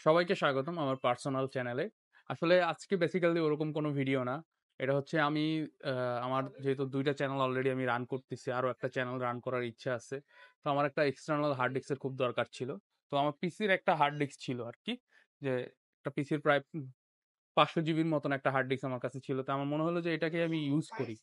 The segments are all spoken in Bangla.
সবাইকে স্বাগতম আমার পার্সোনাল চ্যানেলে। আসলে আজকে বেসিক্যালি ওরকম কোনো ভিডিও না। এটা হচ্ছে আমি আমার যেহেতু ২ টা চ্যানেল অলরেডি আমি রান করতেছি। আরো একটা চ্যানেল রান করার ইচ্ছা আছে। তো আমার একটা এক্সটার্নাল হার্ড ডিস্কের খুব দরকার ছিল। তো আমার পিসির একটা হার্ড ডিস্ক ছিল আরকি। যে একটা পিসির প্রায় ৫০০ জিবির মতন একটা হার্ড ডিস্ক আমার কাছে ছিল। তো আমার মনে হলো যে এটাকে আমি ইউজ করি।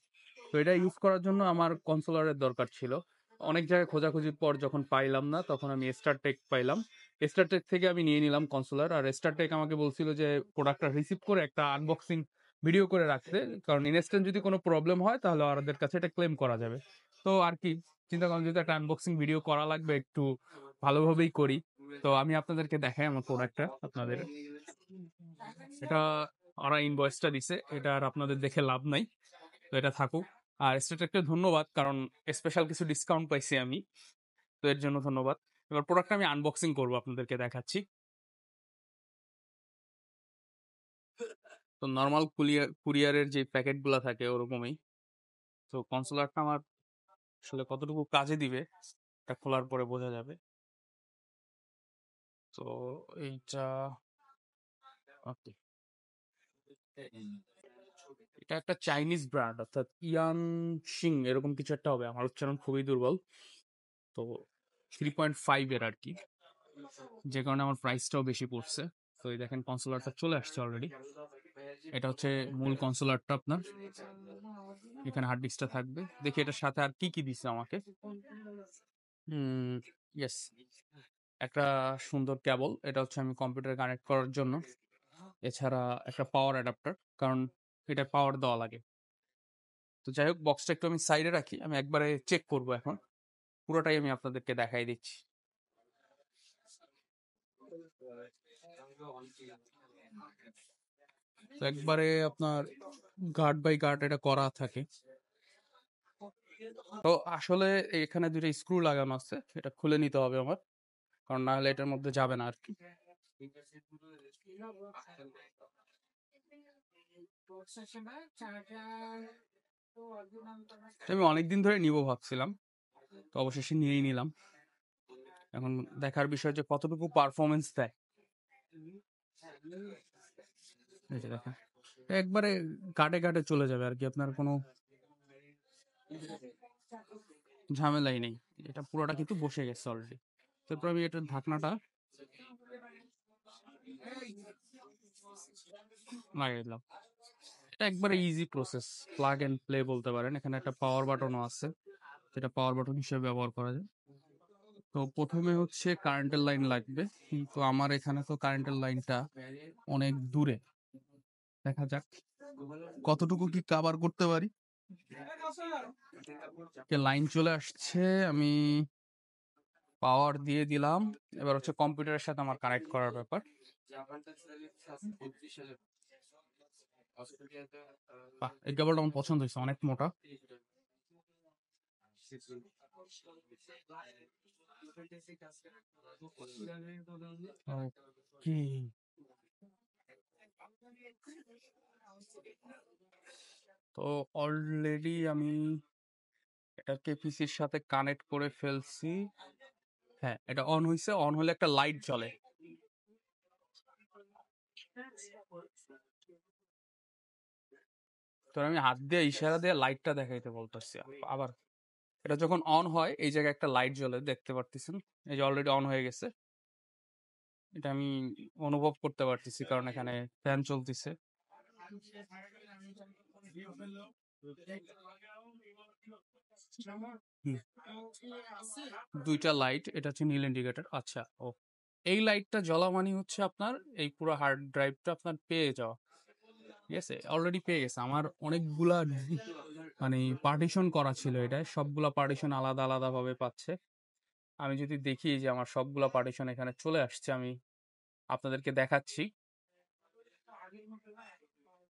তো এটা ইউজ করার জন্য আমার কনসোলারের দরকার ছিল। অনেক জায়গায় খোঁজাখুঁজির পর যখন পাইলাম না, তখন আমি স্টারটেক পাইলাম। স্টারটেক থেকে আমি নিয়ে নিলাম কনসোলার। আর স্টারটেক আমাকে বলছিল যে প্রোডাক্টটা রিসিভ করে একটা আনবক্সিং ভিডিও করে রাখতে। কারণ ইনস্ট্যান্ট যদি কোনো প্রবলেম হয় তাহলে ওদের কাছে এটা ক্লেম করা যাবে। তো আর কি চিন্তা করলাম যেহেতু একটা আনবক্সিং ভিডিও করা লাগবে একটু ভালোভাবেই করি। তো আমি আপনাদেরকে দেখাই আমার প্রোডাক্টটা আপনাদের। এটা ওরা ইনভয়েসটা দিছে। এটা আর আপনাদের দেখে লাভ নাই। তো এটা থাকুক। আর স্টেটেককে ধন্যবাদ কারণ স্পেশাল কিছু ডিসকাউন্ট পাইছি আমি। তো এর জন্য ধন্যবাদ। এবার প্রোডাক্টটা আমি আনবক্সিং করব আপনাদেরকে দেখাচ্ছি। তো নরমাল কুরিয়ারের যে প্যাকেটগুলা থাকে ওরকমই। তো কনসোলারটা আমার আসলে কতটুকু কাজে দিবে এটা খোলার পরে বোঝা যাবে। তো এইটা ওকে। এটা একটা চাইনিজ ব্র্যান্ড অর্থাৎ ইয়ান শিং এরকম কিছু একটা হবে। আমার উচ্চারণ খুবই দুর্বল। তো 3.5 এর আর কি। যে কারণে আমার প্রাইসটাও বেশি পড়ছে। তো এই দেখেন কনসোলারটা চলে আসছে অলরেডি। এটা হচ্ছে মূল কনসোলারটা আপনার। এখানে হার্ড ডিস্কটা থাকবে। দেখি এটার সাথে আর কি দিছে আমাকে। ইয়েস, একটা সুন্দর কেবল। এটা হচ্ছে আমি কম্পিউটারে কানেক্ট করার জন্য। এছাড়া একটা পাওয়ার অ্যাডাপ্টার, কারণ এটা পাওয়ার দেওয়া লাগে। তো যাই হোক বক্সটা একটু আমি সাইডে রাখি। আমি একবারে চেক করব এখন। পুরোটাই আমি আপনাদেরকে দেখাই দিচ্ছি। তো একবারে আপনার গার্ড বাই গার্ড এটা করা থাকে। তো আসলে এখানে ২ টা স্ক্রু লাগানো আছে। এটা খুলে নিতে হবে আমার। কারণ না হলে এটার মধ্যে যাবে না আরকি। আমি অনেকদিন ধরে নিবো ভাবছিলাম। তো অবশেষে নিয়েই নিলাম। এখন দেখার বিষয় যে কতটুকু পারফরম্যান্স দেয়। এই যে দেখেন। একবারে গাটে চলে যাবে আরকি। আপনার কোনো ঝামেলাই নেই। এটা পুরোটা কিন্তু বসে গেছে অলরেডি। তারপর আমি এটার ঢাকনাটা লাগিয়ে দিলাম। এটা একবারে easy process. Plug and play বলতে পারেন। এখানে একটা পাওয়ার বাটনও আছে। যেটা পাওয়ার বাটন হিসেবে ব্যবহার করা যায়। তো ১ম এ হচ্ছে কারেন্টের লাইন লাগবে। কিন্তু আমার এখানে তো কারেন্টের লাইনটা অনেক দূরে। দেখা যাক কতটুকু কি কভার করতে পারি। লাইন চলে আসছে। আমি পাওয়ার দিয়ে দিলাম। এবার হচ্ছে কম্পিউটারের সাথে আমার কানেক্ট করার ব্যাপার। বাহ! এই কেবলটা আমার পছন্দ হইছে। অনেক মোটা। ওকে। তো অলরেডি আমি এটাকে পিসির সাথে কানেক্ট করে ফেলছি। হ্যাঁ, এটা অন হইছে। অন হলে একটা লাইট জ্বলে। তো আমি হাত দিয়ে ইশারা দিয়ে লাইটটা দেখাইতে বলতেছি। আবার এটা যখন অন হয় এই জায়গায় একটা লাইট জ্বলে দেখতে পারতেছেন। এই যে অলরেডি অন হয়ে গেছে। এটা আমি অনুভব করতে পারতেছি কারণ এখানে ফ্যান চলতেছে। হুম। ২ টা লাইট। এটা হচ্ছে নীল ইন্ডিকেটর। আচ্ছা, ও। এই লাইটটা জ্বলা মানে হচ্ছে আপনার এই পুরো হার্ড ড্রাইভটা আপনার পেয়ে যাওয়া। ঠিক আছে? অলরেডি পেয়ে গেছে। আমার অনেকগুলা মানে পার্টিশন করা ছিল এটায়। সবগুলা পার্টিশন আলাদাভাবে পাচ্ছে। আমি যদি দেখি যে আমার সবগুলা পার্টিশন এখানে চলে আসছে, আমি আপনাদেরকে দেখাচ্ছি।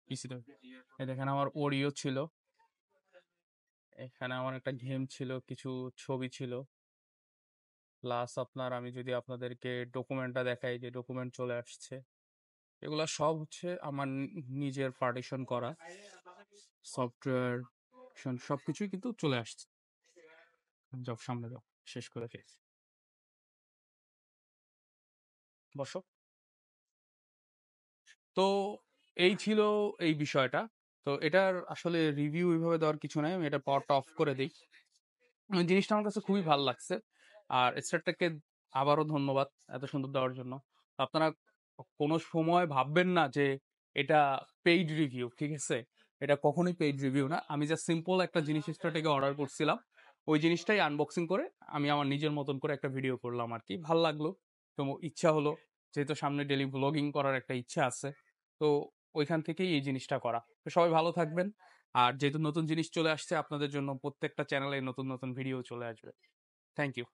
পিসিতে। এই দেখেন আমার ওরিও ছিল। এখানে আমার একটা গেম ছিল, কিছু ছবি ছিল। প্লাস আপনার আমি যদি আপনাদেরকে ডকুমেন্টটা দেখাই যে ডকুমেন্ট চলে আসছে। এগুলা সব হচ্ছে আমার নিজের পার্টিশন করা। সফটওয়্যার সবকিছুই কিন্তু চলে আসছে। যাও সামনে যাও। শেষ করে ফেলছি। বসো। তো এই ছিল এই বিষয়টা। তো এটার আসলে রিভিউ এভাবে দেওয়ার কিছু নাই। আমি এটা পাওয়ারটা অফ করে দেই। ওই জিনিসটা আমার কাছে খুবই ভাল লাগছে। আর স্টারটেককে আবারও ধন্যবাদ এত সুন্দর দেওয়ার জন্য। আপনারা কোনো সময় ভাববেন না যে এটা পেইড রিভিউ, ঠিক আছে? এটা কখনোই পেইড রিভিউ না। আমি জাস্ট সিম্পল একটা জিনিস স্টারটেকে অর্ডার করছিলাম। ওই জিনিসটাই আনবক্সিং করে আমি আমার নিজের মতন করে একটা ভিডিও করলাম আরকি। ভাল লাগলো। তো ইচ্ছা হলো, যেহেতু সামনে ডেইলি ভ্লগিং করার একটা ইচ্ছা আছে। তো ওইখান থেকেই এই জিনিসটা করা। তো সবাই ভালো থাকবেন। আর যেহেতু নতুন জিনিস চলে আসছে আপনাদের জন্য প্রত্যেকটা চ্যানেলে নতুন, নতুন ভিডিও চলে আসবে। Thank you.